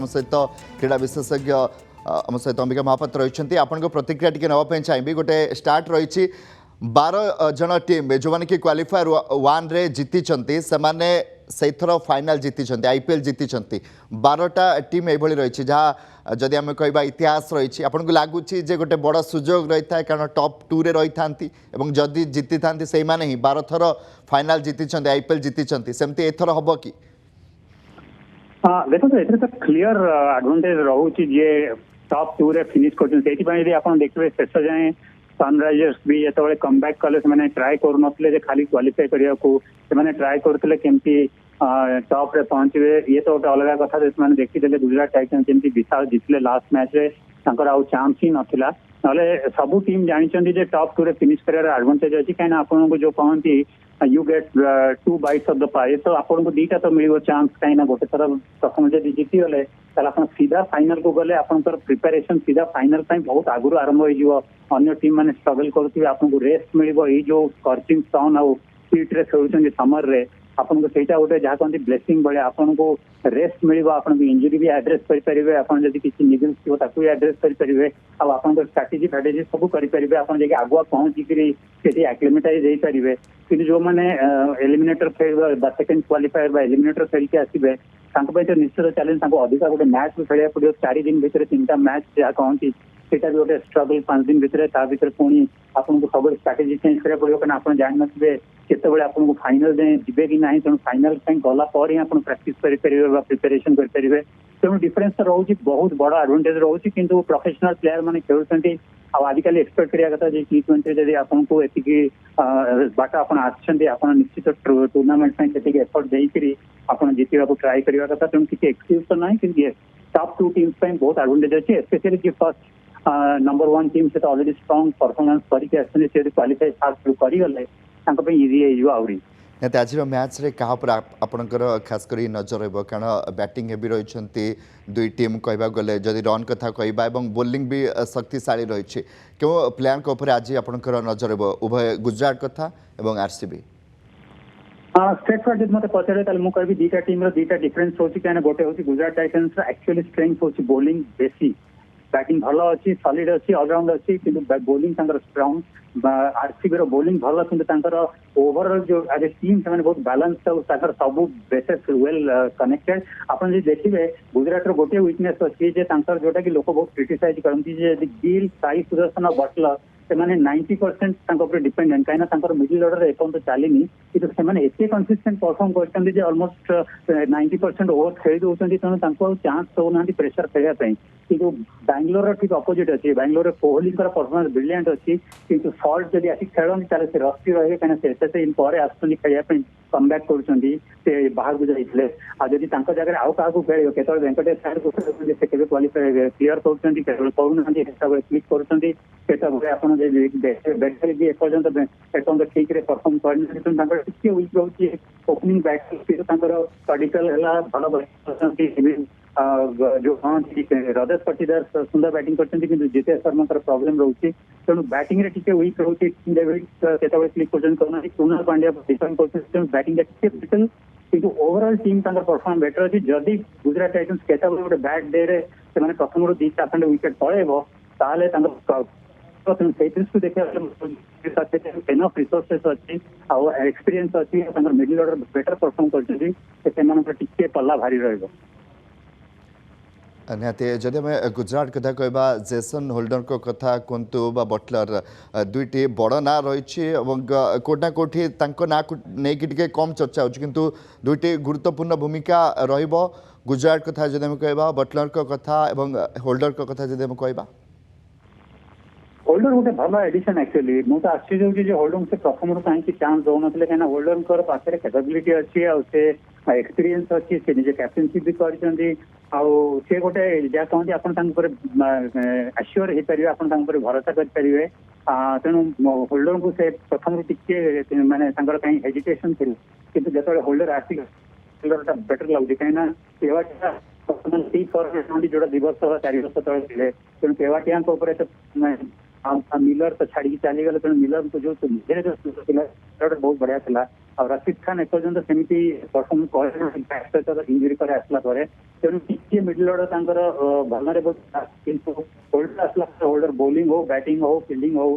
सहित क्रीड़ा विशेषज्ञ आम सहित अंबिका महापात्र रही आपन प्रतिक्रिया टी नापी चाहिए गोटे स्टार्ट रही 12 जन टीम जो मैंने कि क्वालिफायर 1 रे जीति से थर फाइनाल जीति आईपीएल जीति 12टा टीम ये रही जहाँ जदि आम कह इतिहास रही आपन को लगुच गोटे बड़ सुजोग रही है कारण टॉप 2 रे रही था जदि जीति था से ही 12 थर फाइनाल जीति आईपीएल जीति सेमती एथर हम कि देखो तो क्लीयर एडवांटेज रोचे जे टॉप 2 रे फिनिश कर देखिए शेष जाए सनराइजर्स भी जो कमबैक कले से ट्राए कर खाली क्वालिफाई करने को ट्राए करते केमती टॉप रे पहुंचे ये तो गोटे अलग कथा से देखीदे गुजरात टाइटन्स जमी विशाल जीतले लास्ट मैच रे आउ चांस ही नाला ना सबू टीम जानते टॉप 2 रे फिनिश कर एडवांटेज अच्छी कहीं आपको जो कहती you get 2 bites of the pie तो आपको दीटा तो मिल चांस कहीं गोटे थर प्रथम जब जीती गले आप सीधा फाइनल को गले आपंकर प्रिपेरेसन सीधा फाइनल बहुत आगुरी आरंभ हो टीम मैंने स्ट्रगल करुवे आपको रेस्ट मिल जो स्कॉचिंग सन आउ हीट रे खेलुं समर रे आपको सहीटा गोटे जहाँ कहते ब्लेसिंग भाई आपको रेस्ट मिल आप इंजुरी भी एड्रेस करेंगे आप किसी निगल्स थी भी एड्रेस करेंगे आप स्ट्राटेजी फैटेजी सब करेंगे आप आगुआ पहुंची एक्लिमेटाइज हो पारे कि जो मैंने एलिमिनेटर खेल सेकेंड क्वालिफायर एलिमिनेटर खेल आसवे तो निश्चित चैलेंज अधिका गोटे मैच भी खेल पड़ो 4 दिन भितर 3टा मैच जहाँ कहती सेटा भी गोटे स्ट्रगल 5 दिन भितर पुणी आपको सब स्ट्राटेजी चेंज करा पड़ो क्या आप जान थे केतबे आपको फाइनल जाए जीवे कि ना तेणु फाइनल गला आप प्राक्ट करेंगे प्रिपेरेसन करेंगे तेणु डिफरेन्स तो रोचे बहुत बड़ एडवांटेज रोचे कि प्रोफेशनल प्लेयर मैंने खेलुंट आजिकल एक्सपेक्ट करा कथा T20 जब आपको एति बाट आप निश्चित टूर्नामेंट से एफर्ट देकर आप जीतवा को ट्राए करवा कथा तेणु किसी एक्सक्यूज तो ना कि टॉप 2 टीम्स बहुत एडवांटेज अच्छे स्पेशली जी फर्स्ट नंबर 1 टीम से ऑलरेडी स्ट्रांग परफॉर्मेंस करके क्वालिफाई फास्ट करगले इजी होरी आज मैच रे क्या आपणकर खास कर नजर रहा कारण बैटिंग हेवी रही 2 टीम कहवा गले जदि रन कथा कहवा बोलिंग भी शक्तिशाली रही क्यों प्लेयर के ऊपर आज आपणकर नजर रहा उभय गुजरात कथा और आरसीबी स्ट्रेट फॉर जब मत पचारे मुझे कह 2टा टीम 2टा डिफरेन्स हो कहीं गोटे हूँ गुजरात टाइटन्स एक्चुअली स्ट्रेंथ हो बोलिंग बेसी बैटिंग भल अच्छी सॉलिड अच्छी ऑलराउंड अच्छी कि बोलिंग स्ट्रांग आरसीबी बोलिंग भल कि ओवरऑल जो एज ए टीम से बहुत बैलेंस सब बेसेस वेल कनेक्टेड आप देखिए गुजरात गोटे वीकनेस अच्छी जोटा कि लोक बहुत क्रिटिसाइज करती गिल साई सुदर्शन और बटलर से 90% डिपेंडेंट कहीं मिडिल ऑर्डर एपर्यंत चलनी कि कंसिस्टेंट परफॉर्म कर ऑलमोस्ट 90% ओवर खेली दौरान तेणु चांस दौना प्रेशर खेलने कि बैंगलोर ठीक अपोजिट अच्छी बैंगलोर कोहली परफॉर्मेंस ब्रिलियंट अच्छी कि फॉल्ट जब आसिक खेलते से रस्ती रहे कहीं इन पर आसुँच कमबैक कर बाहर को जाइए आदि जगह आउ क्या खेल केत वेंकटेश साइड से क्वालिफाई क्लीयर कर क्लिक कर एपर्यंत ठीक से परफॉर्म करके वीक रोचे ओपनिंग बैट्समैन पडिकल भल जो हाँ रजत पटीदार सुंदर बैटिंग करते जितेश शर्मा प्रॉब्लम रोचे तेणु बैटिंग रे टिके वीक रोचे केतबे क्लिक करना कृणाल पांड्या डिफेंड कर बैटिंग कि ओवरऑल टीम परफॉर्म बेटर अच्छी जदि गुजरात टाइटन्स केतबे गोटे बैड डे रे से प्रथम रू 2-3 विकेट पड़ेब ताले देखा एनफ रिसोर्सेस अच्छी एक्सपीरियंस अच्छी मिडिल ऑर्डर बेटर परफॉर्म कर पल्ला भारी रहा निहाती जदि आम गुजरात कथा कहबा जेसन होल्डर को कथा कहतु बटलर 2टी बड़ ना रही कोटा कोठी ना नहीं कम चर्चा हो किंतु 2टी गुरुत्वपूर्ण भूमिका गुजरात कथा जदि आम कहबा बटलर को कथा और होल्डर को कथा जदि आम कहबा होल्डर गोटे भल एडिशन एक्चुअली मुझे आश्चर्य होगी होल्डर से प्रथम कहीं चांस दौन कहीं होल्डर पाखे कैपेबिलिटी अच्छी एक्सपीरियंस अच्छी से निजे कैप्टेनशिप भी कर सी गोटे जहाँ कहते आप आश्योर हो पारे आप भरोसा करेंगे तेणु होल्डर को से प्रथम टिके माने कहीं हेजिटेशन थी कि जो होल्डर आसिक होल्डर बेटर लगुच कहीं जोड़ा 2 वर्ष 4 वर्ष तले थे तेणु केवाटिया मिलर तो छाड़ी चली गले तेणु मिलर को जो बहुत बढ़िया था ଆଉ ରସିଦ ଖାନ ଏପର୍ଯ୍ୟନ୍ତ ସେମିତି ପରଫର୍ମ କରିନି ଇଞ୍ଜୁରି ପରେ ଆସିଲା ପରେ। ତେଣୁ ଟିକେ ମିଡିଲ ଅର୍ଡର ତାଙ୍କର ଭଲରେବଲ କିନ୍ତୁ ହୋଲ୍ଡର ଆସିଲା ହୋଲ୍ଡର ବୋଲିଂ ହଉ ବ୍ୟାଟିଂ ହଉ ଫିଲ୍ଡିଂ ହଉ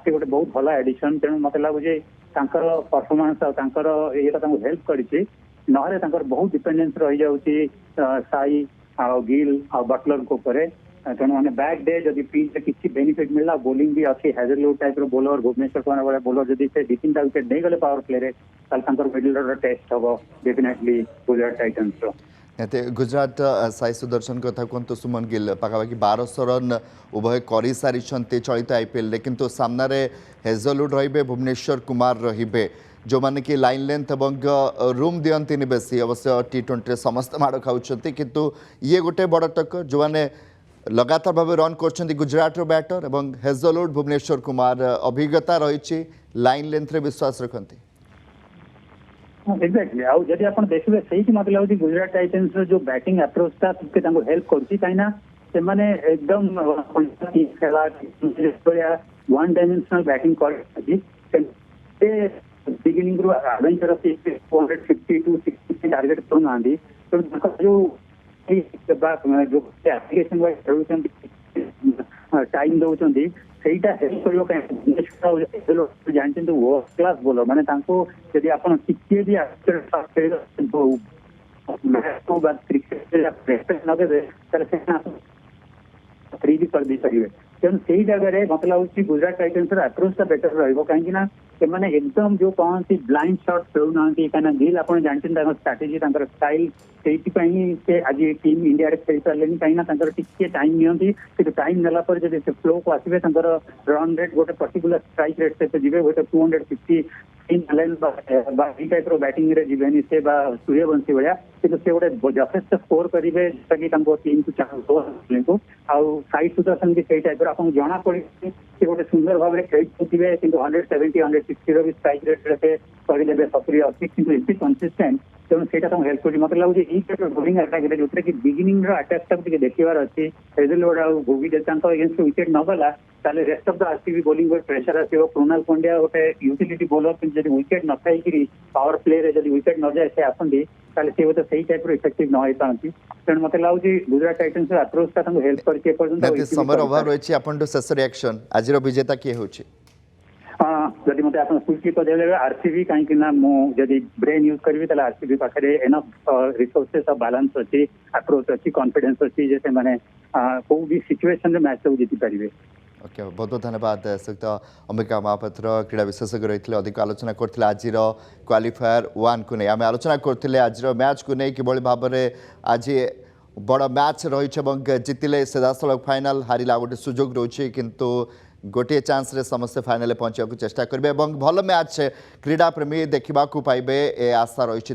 ସେ ଗୋଟେ ବହୁତ ଭଲ ଏଡିସନ। ତେଣୁ ମତେ ଲାଗୁଛି ତାଙ୍କର ପରଫର୍ମାନ୍ସ ଆଉ ତାଙ୍କର ଇଏଟା ତାଙ୍କୁ ହେଲ୍ପ କରିଛି। ନହେଲେ ତାଙ୍କର ବହୁତ ଡିପେଣ୍ଡେନ୍ସ ରହିଯାଉଛି ସାଇ ଆଉ ଗିଲ୍ ଆଉ ବଟଲରଙ୍କ ଉପରେ। ତେଣୁ ମାନେ ବ୍ୟାକ୍ ଡେ ଯଦି ପିଚ୍ ରେ କିଛି ବେନିଫିଟ ମିଳିଲା ବୋଲିଂ ବି ଅଛି ହାଜରଲୁଡ୍ ଟାଇପର ବୋଲର ଭୁବନେଶ୍ୱର କୁମାର ଭଳିଆ ବୋଲର ଯଦି ସେ 2-3ଟା ୱିକେଟ ନେଇଗଲେ ପାୱାର ପ୍ଲେରେ ତାହେଲେ ତାଙ୍କର ମିଡିଲ ଅର୍ଡର ଟେଷ୍ଟ ହବ ଡେଫିନେଟଲି ଗୁଜରାଟ ଟାଇଟନ୍ସର। ଏତେ ଗୁଜରାଟ ସାଇ ସୁଦର୍ଶନ କଥା କୁହନ୍ତୁ ସୁମନ ଗିଲ୍ ପାଖାପାଖି 1200 ରନ୍ ଉଭୟ କରିସାରିଛନ୍ତି ଚଳିତ ଆଇପିଏଲ୍ରେ କିନ୍ତୁ ସାମ୍ନାରେ ହେଜଲଉଡ୍ ରହିବେ ଭୁବନେଶ୍ୱର କୁମାର ରହିବେ ଯେଉଁମାନେ କି ଲାଇନ୍ ଲେନ୍ଥ ଏବଂ ରୁମ୍ ଦିଅନ୍ତିନି ବେଶୀ। ଅବଶ୍ୟ T20ରେ ସମସ୍ତେ ମାଡ଼ ଖାଉଛନ୍ତି କିନ୍ତୁ ଇଏ ଗୋଟେ ବଡ଼ ଟକ୍କର ଯେଉଁମାନେ लगातार भाव रन कर गुजरातर बैटर और हेजलवुड भुवनेश्वर कुमार अभिज्ञता रही लाइन लेंथ रे विश्वास रखती। एक्जाक्टली आउ जदि आप देखिए सही मत लगे गुजरात टाइटन्स जो बैटिंग अप्रोच था हेल्प करें एकदम खेला वन डायमेंशनल बैटिंग बिगिनिंग रू एडवेंचर 450 टू 60 टार्गेट करूना जो एप्लिकेशन टाइम दौरान ସେଇଟା ହେଲ୍ପ କରିବ କାହିଁକି ଜାଣିଛନ୍ତି ୱର୍ଲ୍ଡ କ୍ଲାସ୍ ବୋଲର ମାନେ ତାଙ୍କୁ ଯଦି ଆପଣ ଟିକେ ବି କ୍ରିକେଟ ନଦେବେ ତାହେଲେ ସେମାନେ फ्री भी कर पारे। तेणु से जगह मत लगुच गुजरात टाइटन्स अप्रोचटा बेटर रही से एकदम जो कहती ब्लाइंड शॉट खेलुना कहीं गिल आप जानते स्ट्राटेजी स्टाइल से आज टीम इंडिया खेल सारे कहीं टे टाइम नि टाइम नेला फ्लो को आसवे रन रेट गोटे पर्टिकुलर स्ट्राइक रेट से जी हूँ 250 टाइप बैटिंग जीवेनि से सूर्यवंशी भाया कि गोटे जथेष स्कोर करेंगे जोटा कि टीम को आउ साई सुदर्शन भी टाइप आप जना पड़ी से गोटे सुंदर भाव में खेलुवे कि 170 160 भी स्ट्राइक रेट करदे 70 80 कि एमती कंसिस्टेंट। तेणु से हेल्प कर मत लगुच ये बोलिंग अटाक जो कि बिगिनिंग अटाक देखार अच्छी हेजलवुड आ भोगी अगेंस्ट विकेट न गला ताले rest of the RCB bowling पर प्रेशर आसो। कृणाल पांड्या गोटे यूटिलिटी बोलर कि विकेट न थी पावर प्ले रे जब विकेट न जाए से आसती सी बोलते सही टाइप इफेक्टिव न हो पाती। तेणु मत लगुच गुजरात टाइटन्स अप्रोचटा हेल्प कर समय अभाव रही अपन शेष रिएक्शन आज विजेता किए हो जदि मत क्विकली पचारे आरसीबी कहीं मुझे ब्रेन यूज करी आरसीबी पाखे एनफ रिसोर्सेस ऑफ बैलेंस अच्छी अप्रोच अच्छी कॉन्फिडेंस अच्छी जे मैंने को भी सिचुएशन मैच को जीति पारे। ओके बहुत बहुत धन्यवाद श्रीयुक्त अंबिका महापात्र क्रीड़ा विशेषज्ञ रही अधिक आलोचना करते आज क्वालिफायर 1 को नहीं आम आलोचना करते आज मैच को नहीं कि भाव में आज बड़ मैच रही जितिले सीधासलख फाइनाल हारिला गोटे सुजोग रोचे किंतु गोटे चांस रे समस्ते फाइनाल पहुंचा चेष्टा करेंगे भल मैच क्रीड़ा प्रेमी देखा पाइबे ए आशा रही।